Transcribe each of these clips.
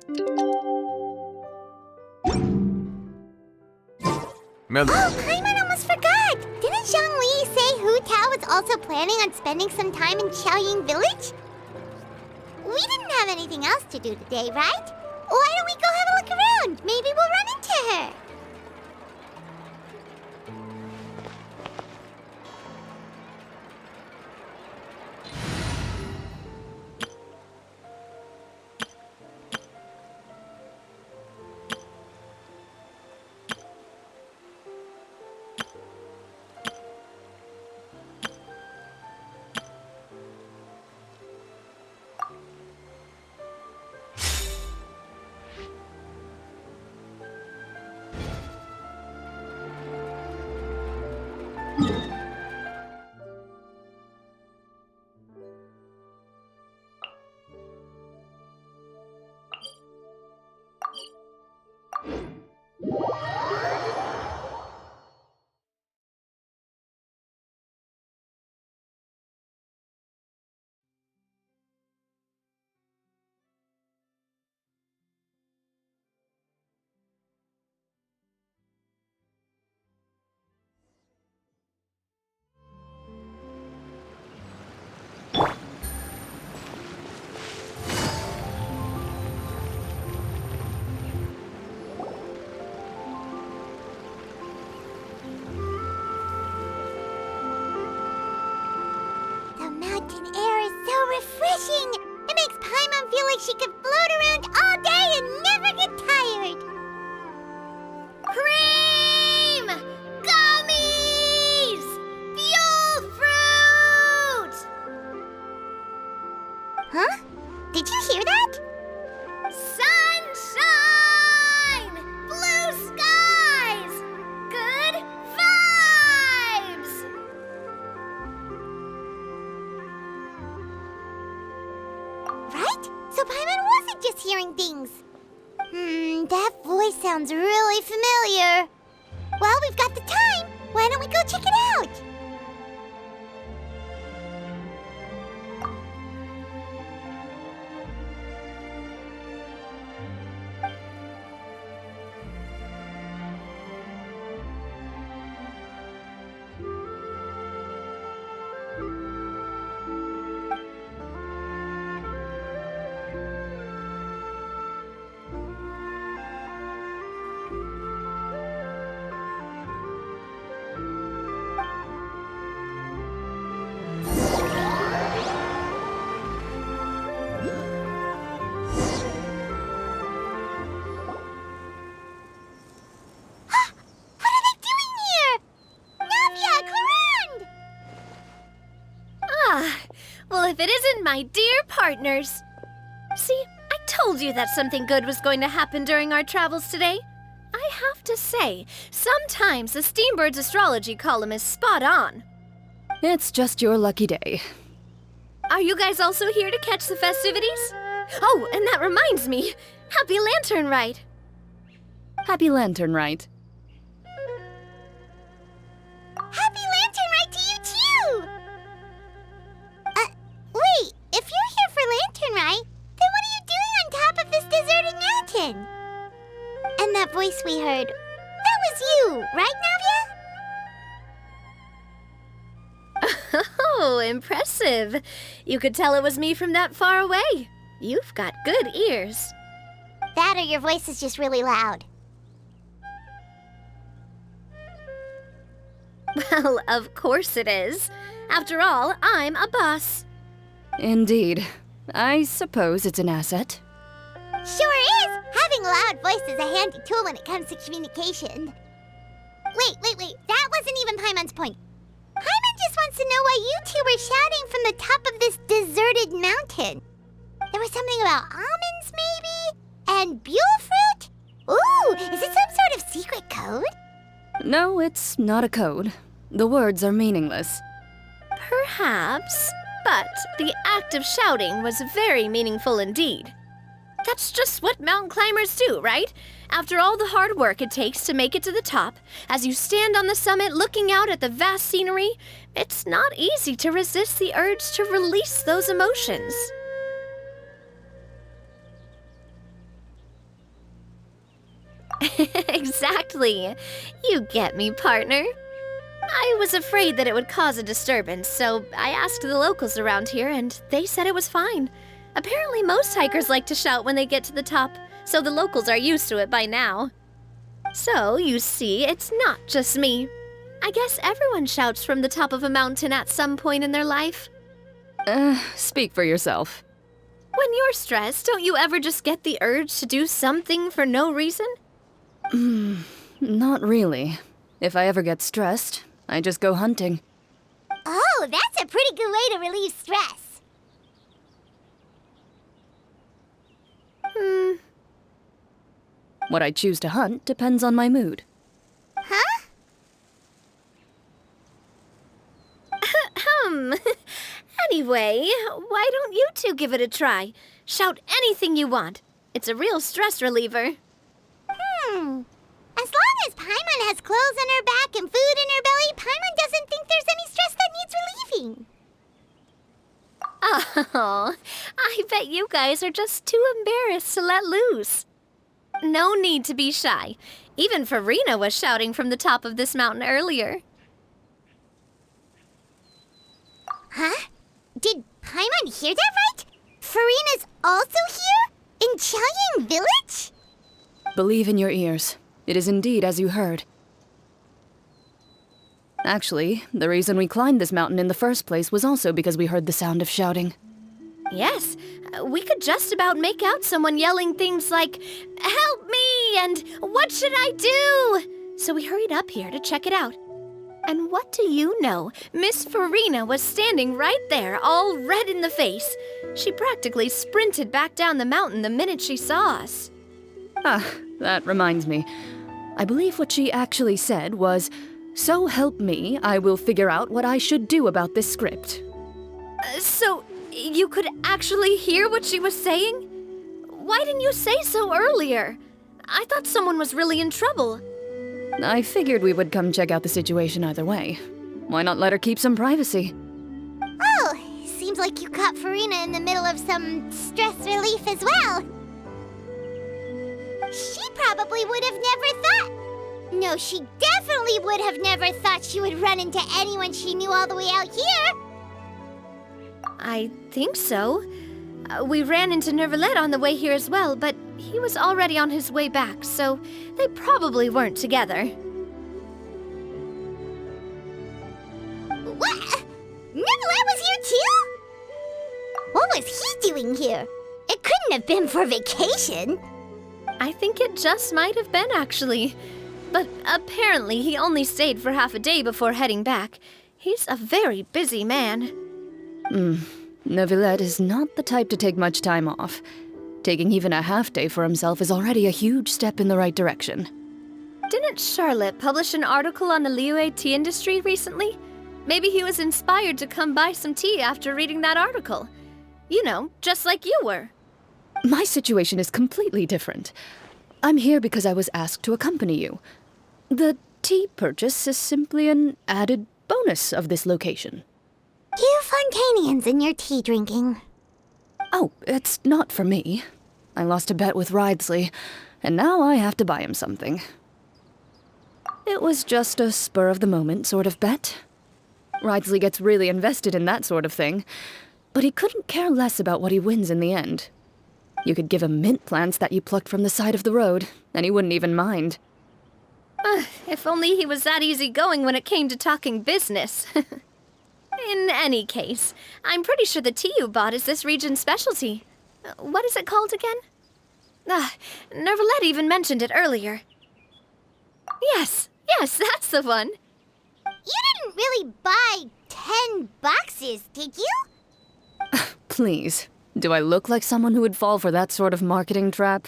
Oh, Paimon almost forgot! Didn't Zhongli say Hu Tao was also planning on spending some time in Xiaoying Village? We didn't have anything else to do today, right? Why don't we go have a look around? Maybe we'll run into her. Refreshing! It makes Paimon feel like she could float around all day and never get tired. Cream! Gummies! Fuel fruit! Huh? Did you hear that? Sunshine! Blue skies! Good vibes! Right? So Paimon wasn't just hearing things. That voice sounds really familiar. Well, we've got the time. Why don't we go check it out? Well, if it isn't my dear partners. See, I told you that something good was going to happen during our travels today. I have to say, sometimes the Steambird's astrology column is spot on. It's just your lucky day. Are you guys also here to catch the festivities? Oh, and that reminds me. Happy Lantern Rite. Happy Lantern Rite. Happy Lantern Rite to you too! Wait, if you're here for Lantern Rite, then what are you doing on top of this deserted mountain? And that voice we heard, that was you, right, Navia? Oh, impressive. You could tell it was me from that far away. You've got good ears. That or your voice is just really loud. Well, of course it is. After all, I'm a boss. Indeed. I suppose it's an asset. Sure is! Having a loud voice is a handy tool when it comes to communication. Wait. That wasn't even Paimon's point. Paimon just wants to know why you two were shouting from the top of this deserted mountain. There was something about almonds, maybe? And buell fruit? Ooh, is it some sort of secret code? No, it's not a code. The words are meaningless. Perhaps, but the act of shouting was very meaningful indeed. That's just what mountain climbers do, right? After all the hard work it takes to make it to the top, as you stand on the summit looking out at the vast scenery, it's not easy to resist the urge to release those emotions. Exactly. You get me, partner. I was afraid that it would cause a disturbance, so I asked the locals around here, and they said it was fine. Apparently most hikers like to shout when they get to the top, so the locals are used to it by now. So, you see, it's not just me. I guess everyone shouts from the top of a mountain at some point in their life. Speak for yourself. When you're stressed, don't you ever just get the urge to do something for no reason? Not really. If I ever get stressed, I just go hunting. Oh, that's a pretty good way to relieve stress. What I choose to hunt depends on my mood. Huh? Anyway, why don't you two give it a try? Shout anything you want. It's a real stress reliever. As long as Paimon has clothes on her back and food in her belly, Paimon doesn't think there's any stress that needs relieving. Oh, I bet you guys are just too embarrassed to let loose. No need to be shy. Even Farina was shouting from the top of this mountain earlier. Huh? Did Paimon hear that right? Farina's also here? In Chaoyang Village? Believe in your ears. It is indeed as you heard. Actually, the reason we climbed this mountain in the first place was also because we heard the sound of shouting. Yes, we could just about make out someone yelling things like, "Help me!" and "What should I do?" So we hurried up here to check it out. And what do you know? Miss Farina was standing right there, all red in the face. She practically sprinted back down the mountain the minute she saw us. Ah, that reminds me. I believe what she actually said was, "So help me, I will figure out what I should do about this script." So, you could actually hear what she was saying? Why didn't you say so earlier? I thought someone was really in trouble. I figured we would come check out the situation either way. Why not let her keep some privacy? Oh, seems like you caught Farina in the middle of some stress relief as well. She probably would have never thought. No, she definitely would have never thought she would run into anyone she knew all the way out here. I think so. We ran into Nervalet on the way here as well, but he was already on his way back, so they probably weren't together. What? Nervalet was here too? What was he doing here? It couldn't have been for vacation. I think it just might have been, actually. But apparently he only stayed for half a day before heading back. He's a very busy man. Neuvillette is not the type to take much time off. Taking even a half day for himself is already a huge step in the right direction. Didn't Charlotte publish an article on the Liyue tea industry recently? Maybe he was inspired to come buy some tea after reading that article. You know, just like you were. My situation is completely different. I'm here because I was asked to accompany you. The tea purchase is simply an added bonus of this location. You Fontanians and your tea drinking. Oh, it's not for me. I lost a bet with Ridesley, and now I have to buy him something. It was just a spur-of-the-moment sort of bet. Ridesley gets really invested in that sort of thing, but he couldn't care less about what he wins in the end. You could give him mint plants that you plucked from the side of the road, and he wouldn't even mind. If only he was that easygoing when it came to talking business. In any case, I'm pretty sure the tea you bought is this region's specialty. What is it called again? Nervalet even mentioned it earlier. Yes, that's the one. You didn't really buy 10 boxes, did you? Please, do I look like someone who would fall for that sort of marketing trap?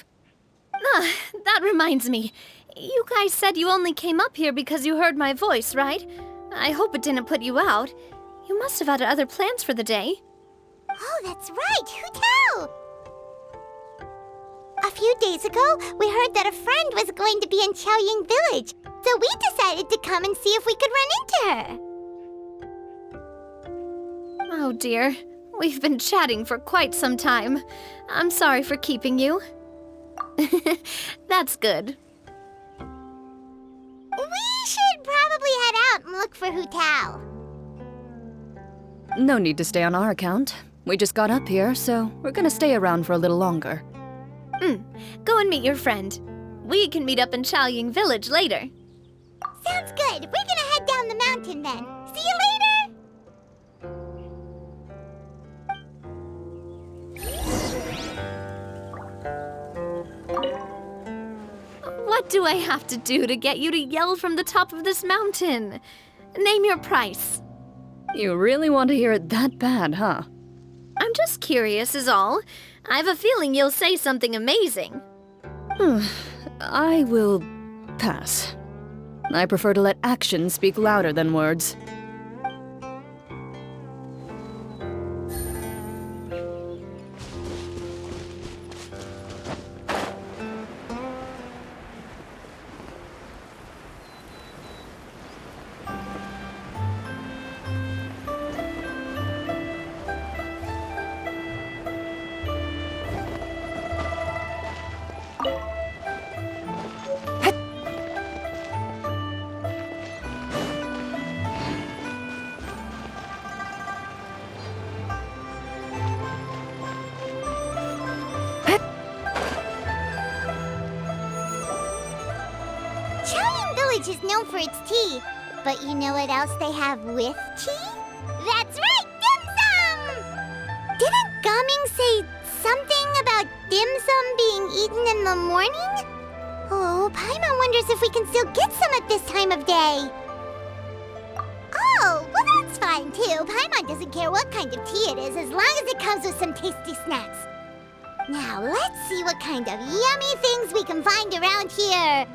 That reminds me. You guys said you only came up here because you heard my voice, right? I hope it didn't put you out. You must have had other plans for the day. Oh, that's right. Who tell? A few days ago, we heard that a friend was going to be in Chaoyang Village, so we decided to come and see if we could run into her. Oh dear. We've been chatting for quite some time. I'm sorry for keeping you. That's good. look for Hu Tao. No need to stay on our account. We just got up here, so we're gonna stay around for a little longer. Go and meet your friend. We can meet up in Chaoying Village later. Sounds good. We're gonna head down the mountain then. See you later! What do I have to do to get you to yell from the top of this mountain? Name your price. You really want to hear it that bad, huh? I'm just curious is all. I have a feeling you'll say something amazing. I will pass. I prefer to let actions speak louder than words. Chaoying Village is known for its tea, but you know what else they have with tea? That's right, dim sum! Didn't Gaming say something about dim sum being eaten in the morning? Oh, Paimon wonders if we can still get some at this time of day. Oh, well that's fine too. Paimon doesn't care what kind of tea it is as long as it comes with some tasty snacks. Now let's see what kind of yummy things we can find around here.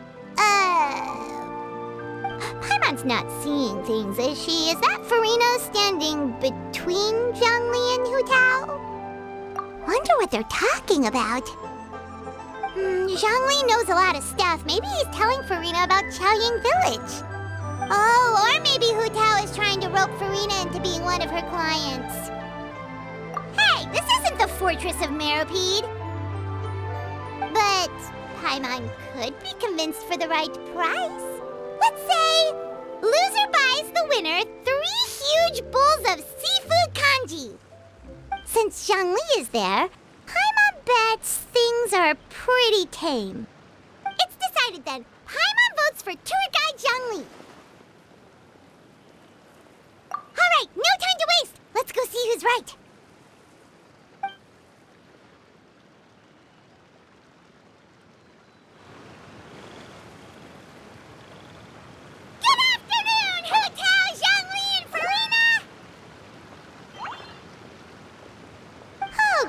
Paimon's not seeing things, is she? Is that Farina standing between Zhongli and Hu Tao? Wonder what they're talking about. Zhongli knows a lot of stuff. Maybe he's telling Farina about Chaoying Village. Oh, or maybe Hu Tao is trying to rope Farina into being one of her clients. Hey, this isn't the Fortress of Meropide. But Paimon could be convinced for the right price. Let's say, loser buys the winner 3 huge bowls of seafood kanji. Since Zhongli is there, Paimon bets things are pretty tame. It's decided then. Paimon votes for tour guide Zhongli. All right, no time to waste. Let's go see who's right.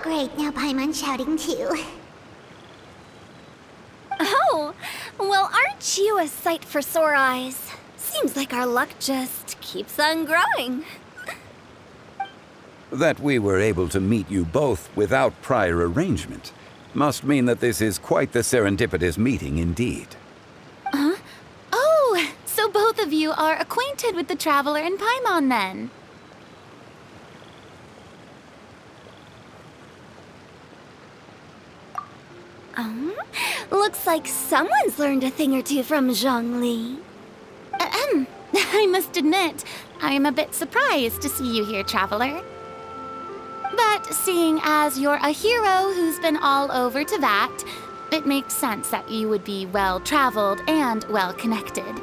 Great, now Paimon's shouting too. Oh, well, aren't you a sight for sore eyes? Seems like our luck just keeps on growing. That we were able to meet you both without prior arrangement must mean that this is quite the serendipitous meeting indeed. Huh? Oh, so both of you are acquainted with the Traveler and Paimon then? Looks like someone's learned a thing or two from Zhongli. I must admit, I am a bit surprised to see you here, Traveler. But seeing as you're a hero who's been all over Teyvat, it makes sense that you would be well-traveled and well-connected.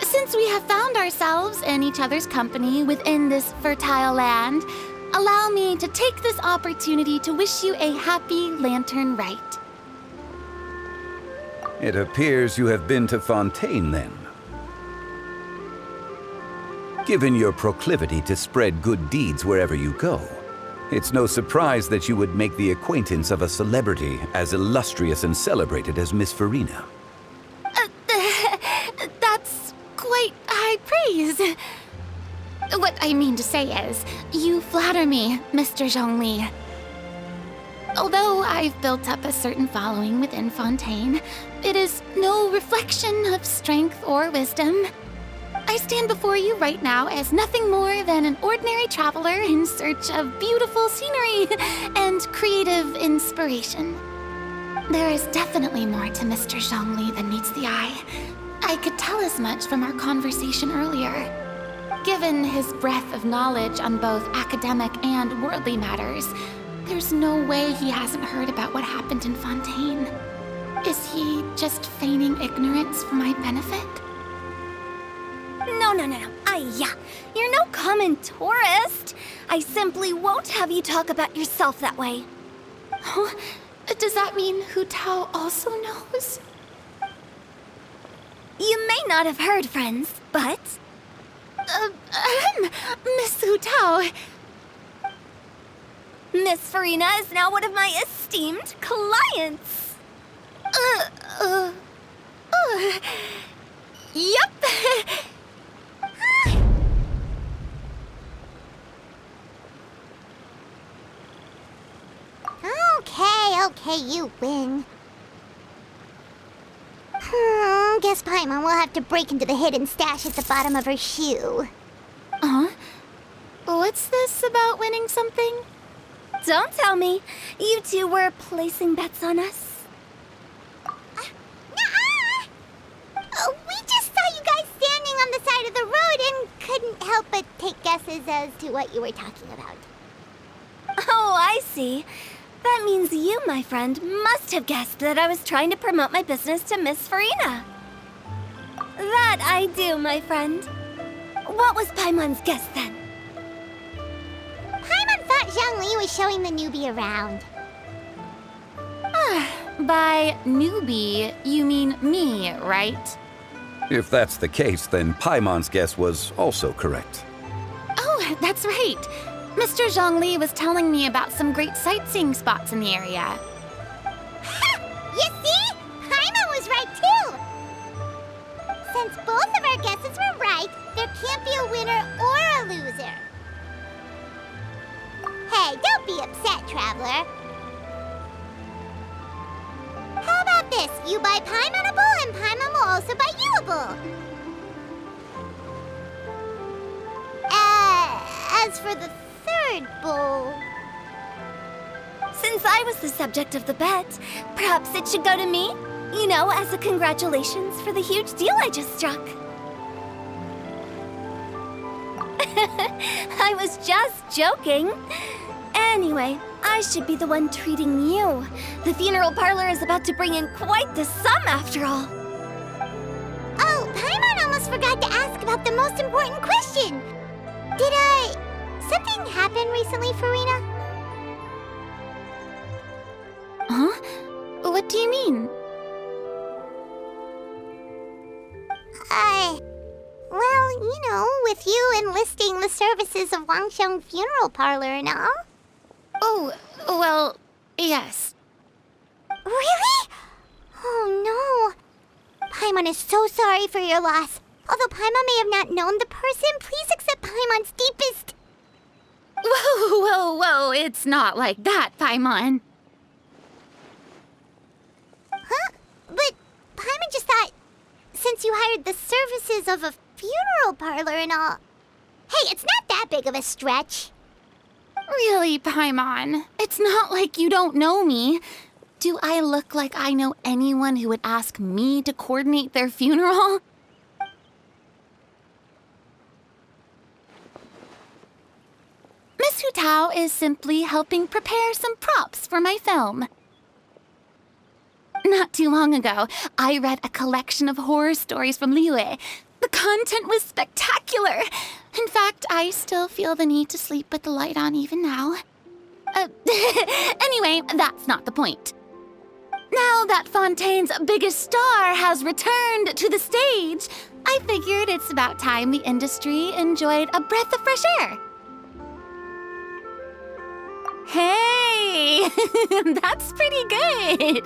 Since we have found ourselves in each other's company within this fertile land, allow me to take this opportunity to wish you a happy Lantern Rite. It appears you have been to Fontaine, then. Given your proclivity to spread good deeds wherever you go, it's no surprise that you would make the acquaintance of a celebrity as illustrious and celebrated as Miss Farina. That's quite high praise. What I mean to say is, you flatter me, Mr. Zhongli. Although I've built up a certain following within Fontaine, it is no reflection of strength or wisdom. I stand before you right now as nothing more than an ordinary traveler in search of beautiful scenery and creative inspiration. There is definitely more to Mr. Zhongli than meets the eye. I could tell as much from our conversation earlier. Given his breadth of knowledge on both academic and worldly matters, there's no way he hasn't heard about what happened in Fontaine. Is he just feigning ignorance for my benefit? No. You're no common tourist. I simply won't have you talk about yourself that way. Oh, does that mean Hu Tao also knows? You may not have heard, friends, but... Miss Hu Tao. Miss Farina is now one of my esteemed clients. Yup. Okay, you win. Guess Paimon will have to break into the hidden stash at the bottom of her shoe. What's this about winning something? Don't tell me. You two were placing bets on us. Nuh-uh! We just saw you guys standing on the side of the road and couldn't help but take guesses as to what you were talking about. Oh, I see. That means you, my friend, must have guessed that I was trying to promote my business to Miss Farina. That I do, my friend. What was Paimon's guess then? Paimon thought Zhongli was showing the newbie around. By newbie, you mean me, right? If that's the case, then Paimon's guess was also correct. Oh, that's right. Mr. Zhongli was telling me about some great sightseeing spots in the area. Ha! You see? Paimon was right too! Since both of our guesses were right, there can't be a winner or a loser. Hey, don't be upset, Traveler. How about this? You buy Paimon a bowl and Paimon will also buy you a bowl. As for the third bowl... Since I was the subject of the bet, perhaps it should go to me? You know, as a congratulations for the huge deal I just struck. I was just joking. Anyway, I should be the one treating you. The funeral parlor is about to bring in quite the sum after all. Oh, Paimon almost forgot to ask about the most important question. Did, something happen recently, Farina? Huh? What do you mean? Well, you know, with you enlisting the services of Wangsheng Funeral Parlor and all. Oh, well, yes. Really? Oh, no. Paimon is so sorry for your loss. Although Paimon may have not known the person, please accept Paimon's deepest... Whoa, it's not like that, Paimon. Huh? But Paimon just thought, since you hired the services of a funeral parlor and all... Hey, it's not that big of a stretch. Really, Paimon? It's not like you don't know me. Do I look like I know anyone who would ask me to coordinate their funeral? Miss Hu Tao is simply helping prepare some props for my film. Not too long ago, I read a collection of horror stories from Liyue. The content was spectacular. In fact, I still feel the need to sleep with the light on even now. Anyway, that's not the point. Now that Fontaine's biggest star has returned to the stage, I figured it's about time the industry enjoyed a breath of fresh air. Hey, that's pretty good.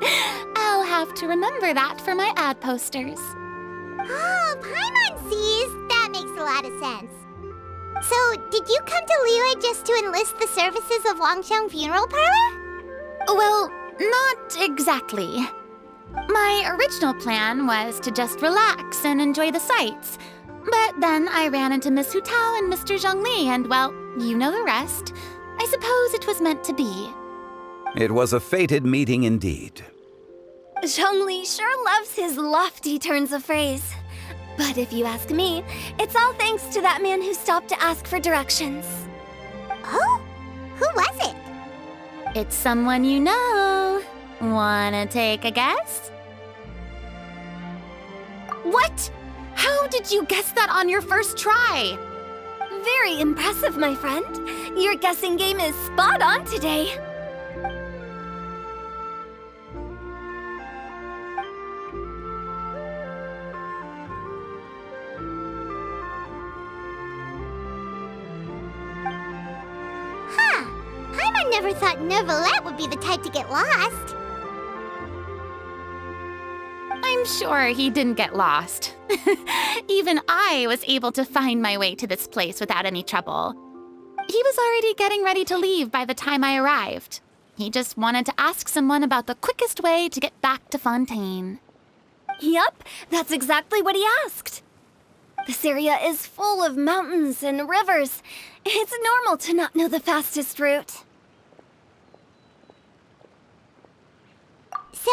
I'll have to remember that for my ad posters. Oh, Paimon sees. That makes a lot of sense. So, did you come to Liyue just to enlist the services of Wangsheng Funeral Parlor? Well, not exactly. My original plan was to just relax and enjoy the sights. But then I ran into Miss Hu Tao and Mr. Zhongli, and well, you know the rest. I suppose it was meant to be. It was a fated meeting indeed. Zhongli sure loves his lofty turns of phrase. But if you ask me, it's all thanks to that man who stopped to ask for directions. Oh? Who was it? It's someone you know. Wanna take a guess? What? How did you guess that on your first try? Very impressive, my friend. Your guessing game is spot on today. Huh. Paimon never thought Neuvillette would be the type to get lost. I'm sure he didn't get lost. Even I was able to find my way to this place without any trouble. He was already getting ready to leave by the time I arrived. He just wanted to ask someone about the quickest way to get back to Fontaine. Yup, that's exactly what he asked. This area is full of mountains and rivers. It's normal to not know the fastest route. So,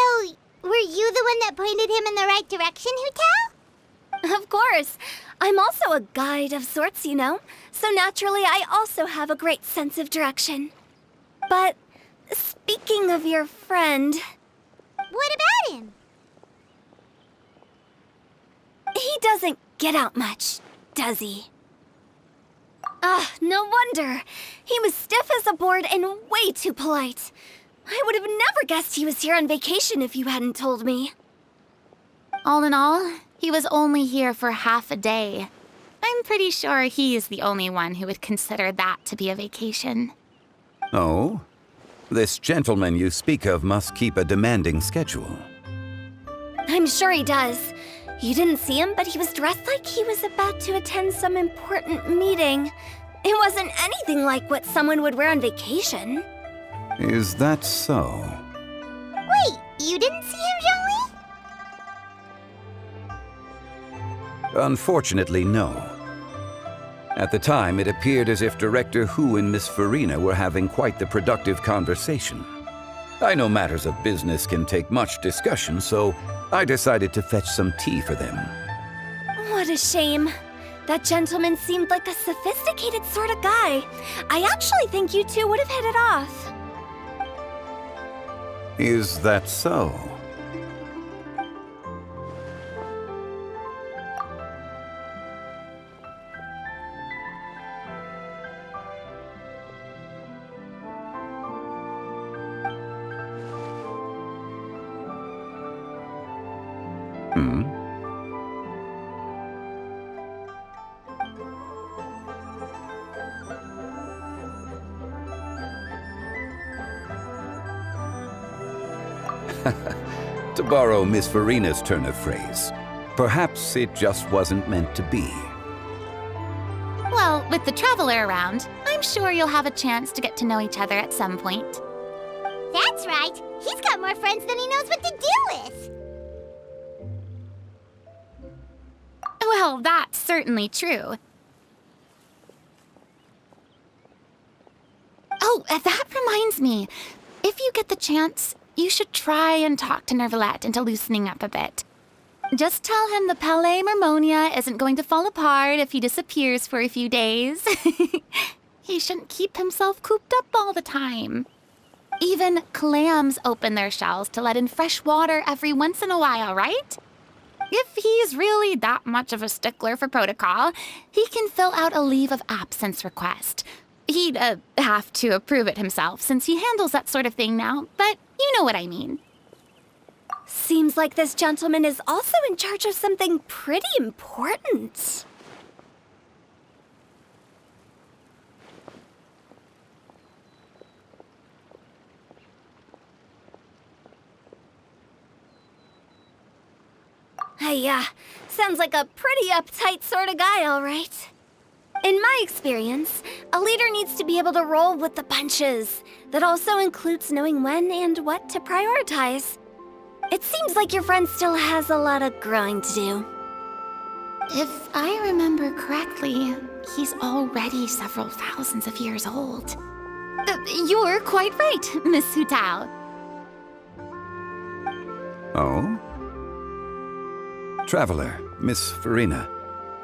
were you the one that pointed him in the right direction, Hu-Tao? Of course. I'm also a guide of sorts, you know. So naturally, I also have a great sense of direction. But speaking of your friend... What about him? He doesn't get out much, does he? Ah, no wonder. He was stiff as a board and way too polite. I would have never guessed he was here on vacation if you hadn't told me. All in all, he was only here for half a day. I'm pretty sure he is the only one who would consider that to be a vacation. Oh? This gentleman you speak of must keep a demanding schedule. I'm sure he does. You didn't see him, but he was dressed like he was about to attend some important meeting. It wasn't anything like what someone would wear on vacation. Is that so? Wait, you didn't see him, Zhongli? Unfortunately, no. At the time, it appeared as if Director Hu and Miss Farina were having quite the productive conversation. I know matters of business can take much discussion, so I decided to fetch some tea for them. What a shame. That gentleman seemed like a sophisticated sort of guy. I actually think you two would have hit it off. Is that so? To borrow Miss Farina's turn of phrase, perhaps it just wasn't meant to be. Well, with the Traveler around, I'm sure you'll have a chance to get to know each other at some point. That's right. He's got more friends than he knows what to do with. Well, that's certainly true. Oh, that reminds me. If you get the chance, you should try and talk to Neuvillette into loosening up a bit. Just tell him the Palais Mermonia isn't going to fall apart if he disappears for a few days. He shouldn't keep himself cooped up all the time. Even clams open their shells to let in fresh water every once in a while, right? If he's really that much of a stickler for protocol, he can fill out a leave of absence request. He'd have to approve it himself since he handles that sort of thing now, but you know what I mean. Seems like this gentleman is also in charge of something pretty important. Hey, sounds like a pretty uptight sort of guy, all right. In my experience, a leader needs to be able to roll with the punches. That also includes knowing when and what to prioritize. It seems like your friend still has a lot of growing to do. If I remember correctly, he's already several thousands of years old. You're quite right, Miss Hu-Tao. Oh? Traveler, Miss Farina,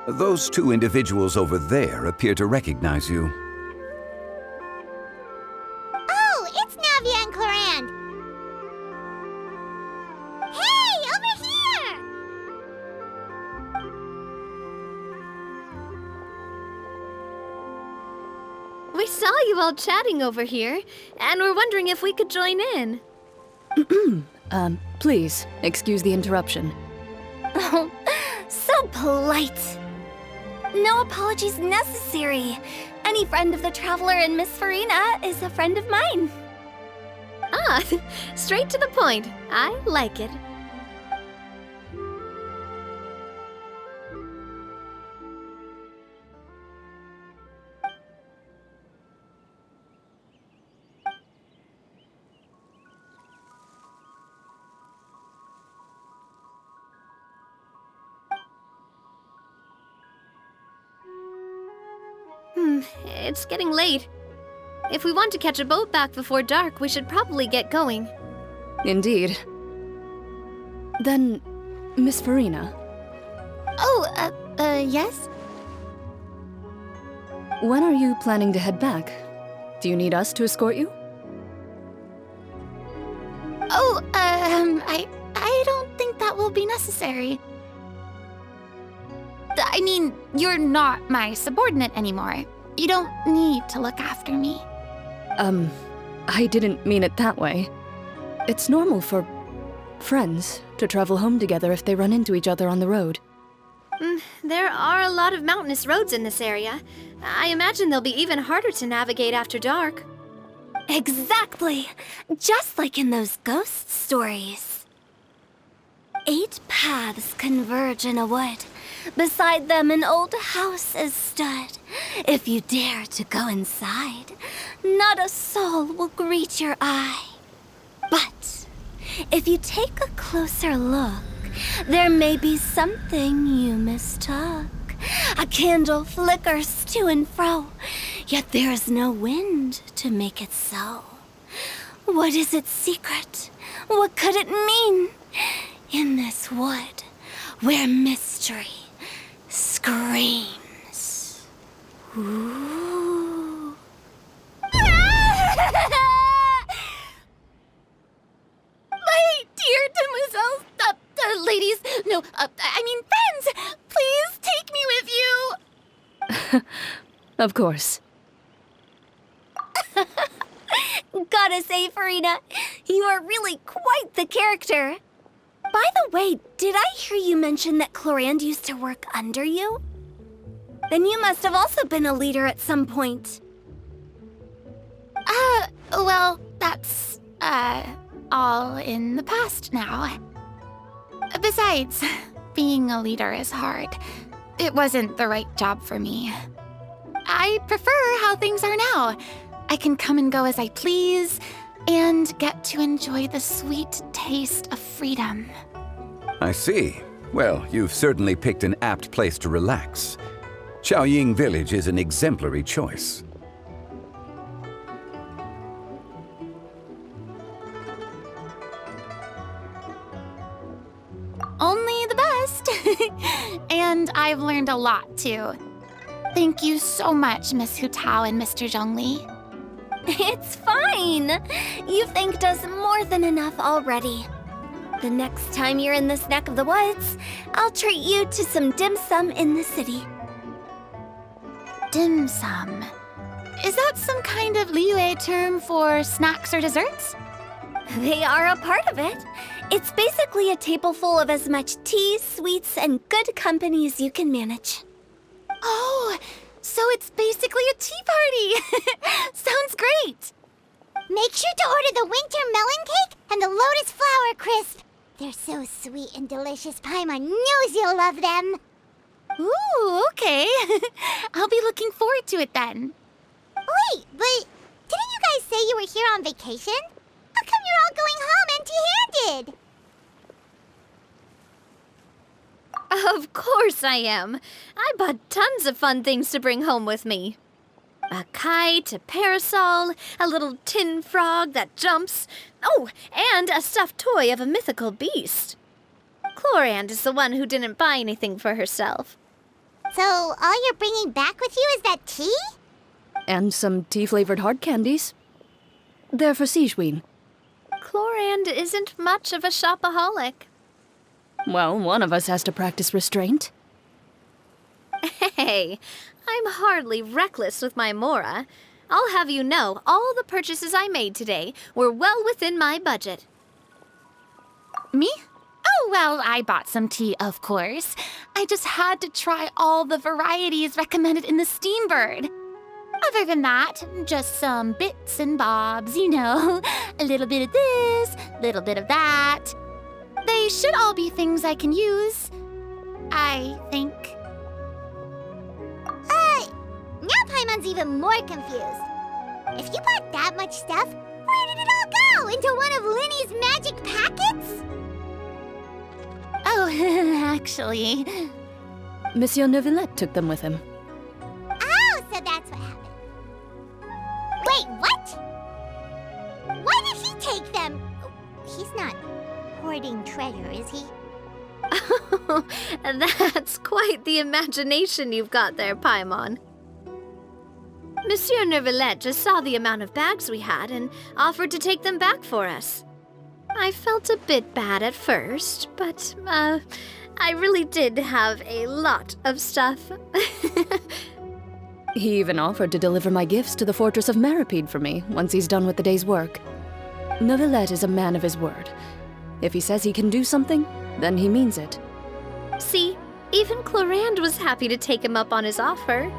those two individuals over there appear to recognize you. Oh, it's Navia and Clorand. Hey, over here! We saw you all chatting over here, and we're wondering if we could join in. Please, excuse the interruption. Oh, so polite. No apologies necessary. Any friend of the Traveler and Miss Farina is a friend of mine. Ah, straight to the point. I like it. It's getting late. If we want to catch a boat back before dark, we should probably get going. Indeed. Then, Miss Farina, Oh, yes? when are you planning to head back? Do you need us to escort you? Oh, I don't think that will be necessary. I mean, you're not my subordinate anymore. You don't need to look after me. I didn't mean it that way. It's normal for friends to travel home together if they run into each other on the road. There are a lot of mountainous roads in this area. I imagine they'll be even harder to navigate after dark. Exactly. Just like in those ghost stories. 8 paths converge in a wood. Beside them an old house is stood. If you dare to go inside, not a soul will greet your eye. But if you take a closer look, there may be something you mistook. A candle flickers to and fro, yet there is no wind to make it so. What is its secret? What could it mean? In this wood, where mystery screams. Ooh. My dear demoiselles, ladies, no, I mean friends, please take me with you. Of course. Gotta say, Farina, you are really quite the character. By the way, did I hear you mention that Clorand used to work under you? Then you must have also been a leader at some point. Well, that's, all in the past now. Besides, being a leader is hard. It wasn't the right job for me. I prefer how things are now. I can come and go as I please, and get to enjoy the sweet taste of freedom. I see. Well, you've certainly picked an apt place to relax. Xiaoying Village is an exemplary choice. Only the best. And I've learned a lot, too. Thank you so much, Miss Hutao and Mr. Zhongli. It's fine. You've thanked us more than enough already. The next time you're in this neck of the woods, I'll treat you to some dim sum in the city. Dim sum. Is that some kind of Liyue term for snacks or desserts? They are a part of it. It's basically a table full of as much tea, sweets, and good company as you can manage. Oh, so it's basically a tea party. Sounds great. Make sure to order the winter melon cake and the lotus flower crisp. They're so sweet and delicious, Paimon knows you'll love them. Ooh, okay. I'll be looking forward to it then. Wait, but didn't you guys say you were here on vacation? How come you're all going home empty-handed? Of course I am. I bought tons of fun things to bring home with me. A kite, a parasol, a little tin frog that jumps. Oh, and a stuffed toy of a mythical beast. Chlorand is the one who didn't buy anything for herself. So all you're bringing back with you is that tea? And some tea-flavored hard candies. They're for Sigewinne. Chlorand isn't much of a shopaholic. Well, one of us has to practice restraint. Hey, I'm hardly reckless with my Mora. I'll have you know, all the purchases I made today were well within my budget. Me? Oh, well, I bought some tea, of course. I just had to try all the varieties recommended in the Steambird. Other than that, just some bits and bobs, you know. A little bit of this, a little bit of that. They should all be things I can use, I think. Now Paimon's even more confused. If you bought that much stuff, where did it all go? Into one of Linny's magic packets? Oh, actually... Monsieur Neuvillette took them with him. Oh, so that's what happened. Wait, what? Why did he take them? He's not hoarding treasure, is he? That's quite the imagination you've got there, Paimon. Monsieur Neuvillette just saw the amount of bags we had and offered to take them back for us. I felt a bit bad at first, but, I really did have a lot of stuff. He even offered to deliver my gifts to the Fortress of Meripede for me once he's done with the day's work. Neuvillette is a man of his word. If he says he can do something, then he means it. See, even Chlorand was happy to take him up on his offer.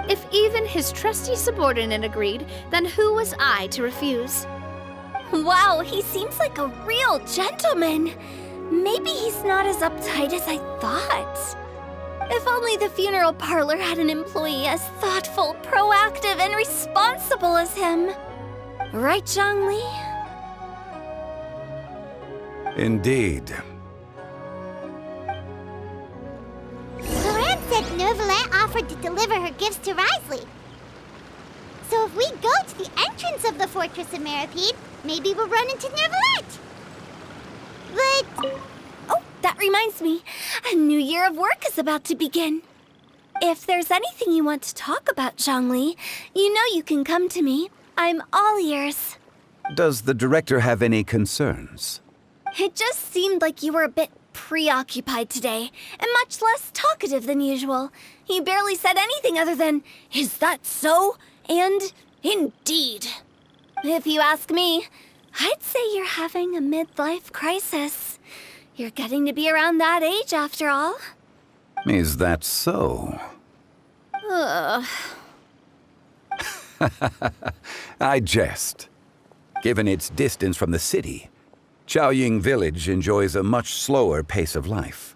If even his trusty subordinate agreed, then who was I to refuse? Wow, he seems like a real gentleman. Maybe he's not as uptight as I thought. If only the funeral parlor had an employee as thoughtful, proactive, and responsible as him. Right, Zhongli? Indeed. Chlorand said Neuvillette offered to deliver her gifts to Risley. So if we go to the entrance of the Fortress of Meripede, maybe we'll run into Neuvillette. But... Oh, that reminds me. A new year of work is about to begin. If there's anything you want to talk about, Zhongli, you know you can come to me. I'm all ears. Does the director have any concerns? It just seemed like you were a bit preoccupied today, and much less talkative than usual. You barely said anything other than, "Is that so?" and "Indeed." If you ask me, I'd say you're having a midlife crisis. You're getting to be around that age after all. Is that so? Ugh. I jest. Given its distance from the city, Chaoying Village enjoys a much slower pace of life.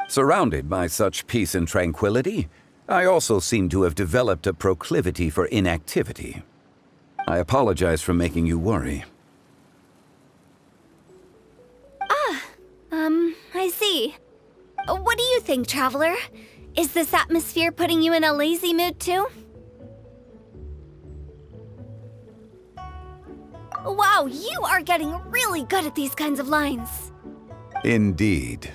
Surrounded by such peace and tranquility, I also seem to have developed a proclivity for inactivity. I apologize for making you worry. I see. What do you think, Traveler? Is this atmosphere putting you in a lazy mood too? Wow, you are getting really good at these kinds of lines. Indeed.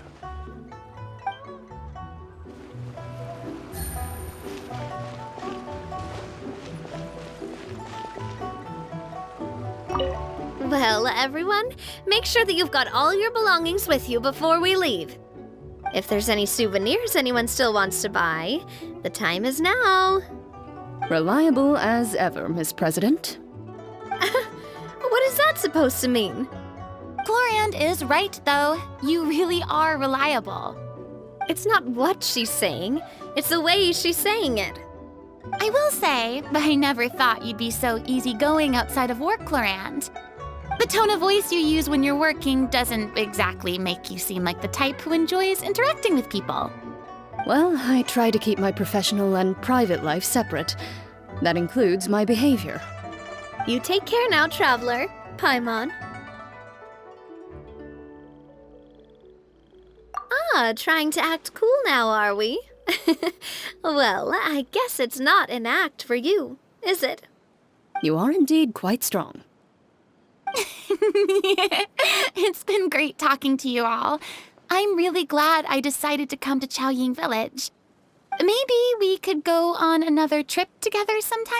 Well, everyone, make sure that you've got all your belongings with you before we leave. If there's any souvenirs anyone still wants to buy, the time is now. Reliable as ever, Miss President. What is that supposed to mean? Chlorand is right, though. You really are reliable. It's not what she's saying, it's the way she's saying it. I will say, I never thought you'd be so easygoing outside of work, Chlorand. The tone of voice you use when you're working doesn't exactly make you seem like the type who enjoys interacting with people. Well, I try to keep my professional and private life separate. That includes my behavior. You take care now, Traveler. Paimon. Trying to act cool now, are we? Well, I guess it's not an act for you, is it? You are indeed quite strong. It's been great talking to you all. I'm really glad I decided to come to Chaoying Village. Maybe we could go on another trip together sometime?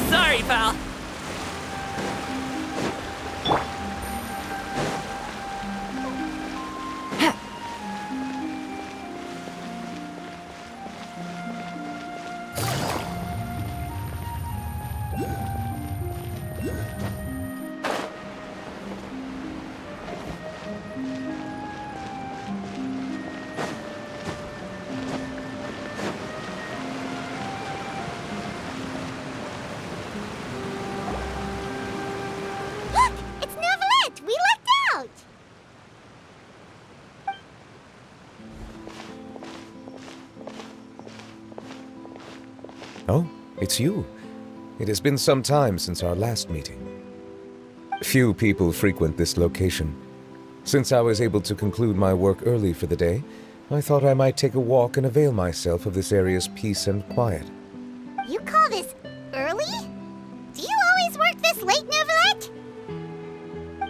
Sorry, pal. Look! It's Novelette! We lucked out! Oh, it's you. It has been some time since our last meeting. Few people frequent this location. Since I was able to conclude my work early for the day, I thought I might take a walk and avail myself of this area's peace and quiet. You call this early? Do you always work this late, Novelette?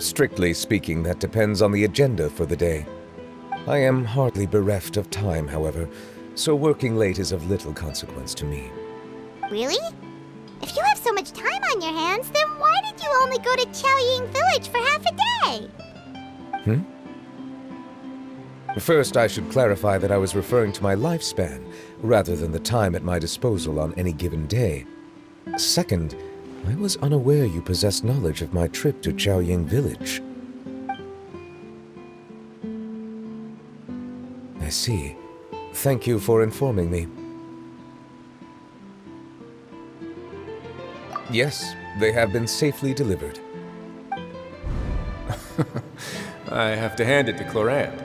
Strictly speaking, that depends on the agenda for the day. I am hardly bereft of time, however, so working late is of little consequence to me. Really? If you have so much time on your hands, then why did you only go to Chaoying Village for half a day? First, I should clarify that I was referring to my lifespan, rather than the time at my disposal on any given day. Second, I was unaware you possessed knowledge of my trip to Chaoying Village. I see. Thank you for informing me. Yes, they have been safely delivered. I have to hand it to Clorand.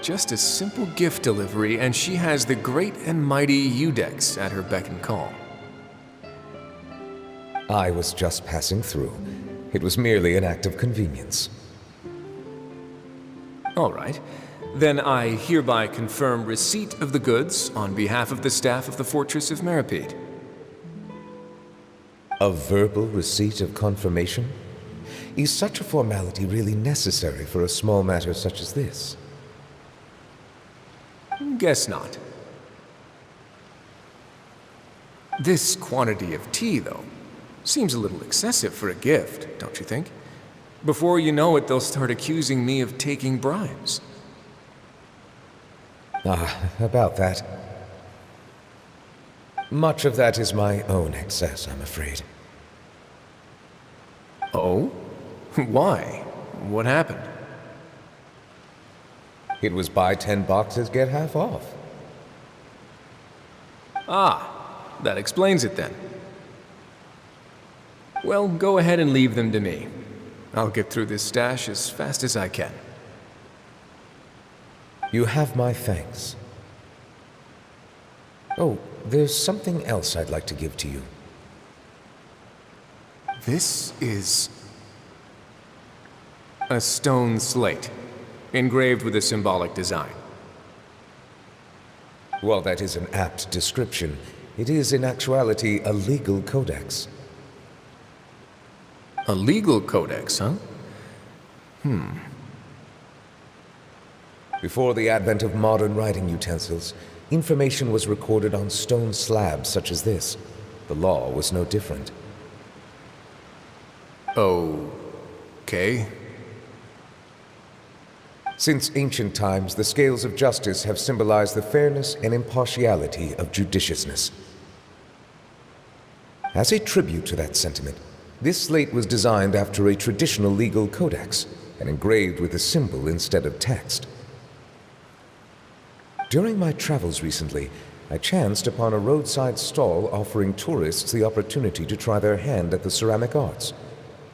Just a simple gift delivery, and she has the great and mighty Udex at her beck and call. I was just passing through. It was merely an act of convenience. All right. Then I hereby confirm receipt of the goods on behalf of the staff of the Fortress of Meripede. A verbal receipt of confirmation? Is such a formality really necessary for a small matter such as this? Guess not. This quantity of tea, though, seems a little excessive for a gift, don't you think? Before you know it, they'll start accusing me of taking bribes. About that. Much of that is my own excess, I'm afraid. Oh? Why? What happened? It was buy 10 boxes, get half off. Ah, that explains it then. Well, go ahead and leave them to me. I'll get through this stash as fast as I can. You have my thanks. Oh, there's something else I'd like to give to you. This is a stone slate, engraved with a symbolic design. While that is an apt description, it is in actuality a legal codex. A legal codex, huh? Before the advent of modern writing utensils, information was recorded on stone slabs such as this. The law was no different. Okay. Since ancient times, the scales of justice have symbolized the fairness and impartiality of judiciousness. As a tribute to that sentiment, this slate was designed after a traditional legal codex and engraved with a symbol instead of text. During my travels recently, I chanced upon a roadside stall offering tourists the opportunity to try their hand at the ceramic arts,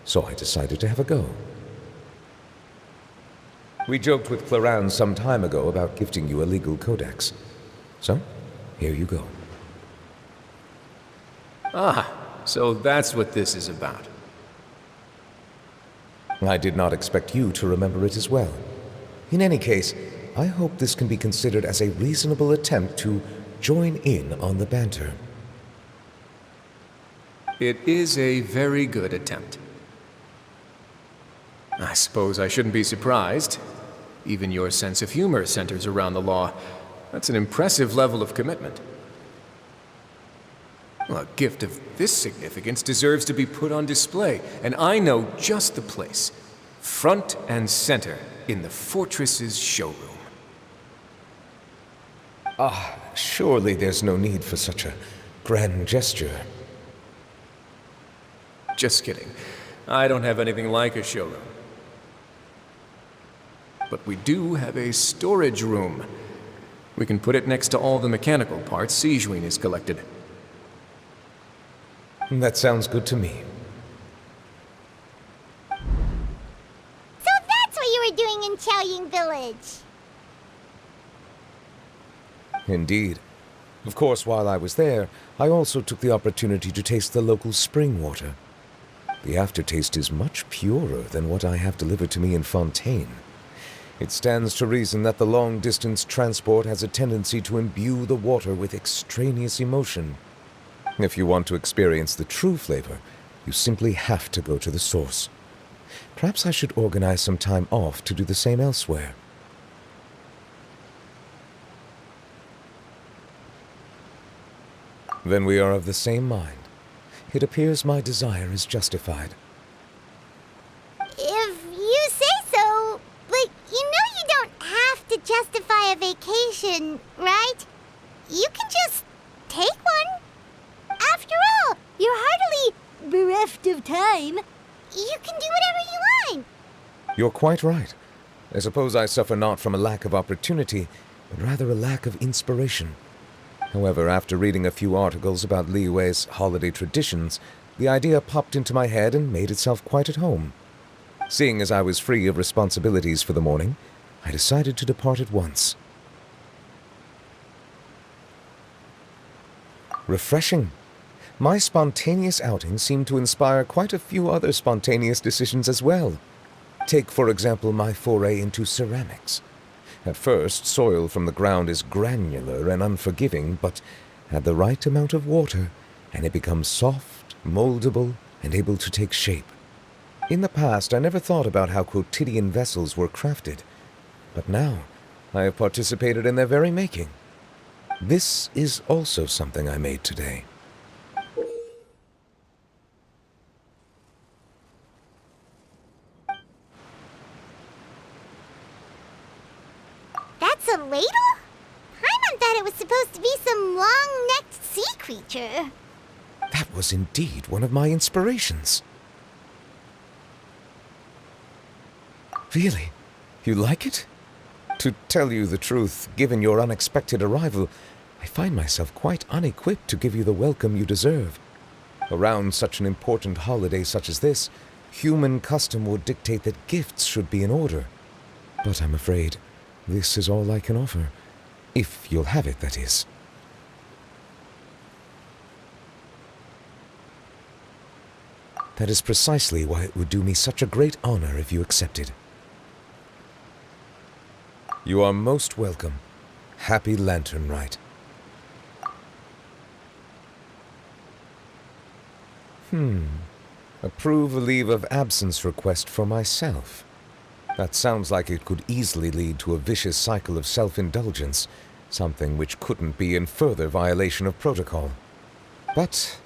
so I decided to have a go. We joked with Clarence some time ago about gifting you a legal codex. So, here you go. Ah, so that's what this is about. I did not expect you to remember it as well. In any case, I hope this can be considered as a reasonable attempt to join in on the banter. It is a very good attempt. I suppose I shouldn't be surprised. Even your sense of humor centers around the law. That's an impressive level of commitment. Well, a gift of this significance deserves to be put on display, and I know just the place. Front and center in the Fortress's showroom. Surely there's no need for such a grand gesture. Just kidding. I don't have anything like a showroom. But we do have a storage room. We can put it next to all the mechanical parts Sijuin has collected. That sounds good to me. So that's what you were doing in Qiaoying Village. Indeed. Of course, while I was there, I also took the opportunity to taste the local spring water. The aftertaste is much purer than what I have delivered to me in Fontaine. It stands to reason that the long-distance transport has a tendency to imbue the water with extraneous emotion. If you want to experience the true flavor, you simply have to go to the source. Perhaps I should organize some time off to do the same elsewhere. Then we are of the same mind. It appears my desire is justified. If you say so, but you know you don't have to justify a vacation, right? You can just take one. After all, you're hardly bereft of time. You can do whatever you want. You're quite right. I suppose I suffer not from a lack of opportunity, but rather a lack of inspiration. However, after reading a few articles about Li Wei's holiday traditions, the idea popped into my head and made itself quite at home. Seeing as I was free of responsibilities for the morning, I decided to depart at once. Refreshing. My spontaneous outing seemed to inspire quite a few other spontaneous decisions as well. Take, for example, my foray into ceramics. At first, soil from the ground is granular and unforgiving, but add the right amount of water, and it becomes soft, moldable, and able to take shape. In the past, I never thought about how quotidian vessels were crafted, but now I have participated in their very making. This is also something I made today. That's a ladle? Paimon thought it was supposed to be some long-necked sea creature. That was indeed one of my inspirations. Really? You like it? To tell you the truth, given your unexpected arrival, I find myself quite unequipped to give you the welcome you deserve. Around such an important holiday such as this, human custom would dictate that gifts should be in order. But I'm afraid this is all I can offer. If you'll have it, that is. That is precisely why it would do me such a great honor if you accepted. You are most welcome. Happy Lantern Rite. Approve a leave of absence request for myself. That sounds like it could easily lead to a vicious cycle of self-indulgence, something which couldn't be in further violation of protocol. But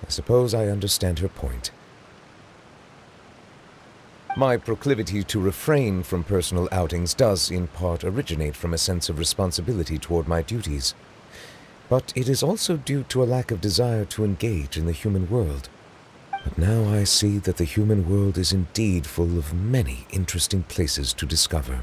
I suppose I understand her point. My proclivity to refrain from personal outings does, in part, originate from a sense of responsibility toward my duties. But it is also due to a lack of desire to engage in the human world. But now I see that the human world is indeed full of many interesting places to discover.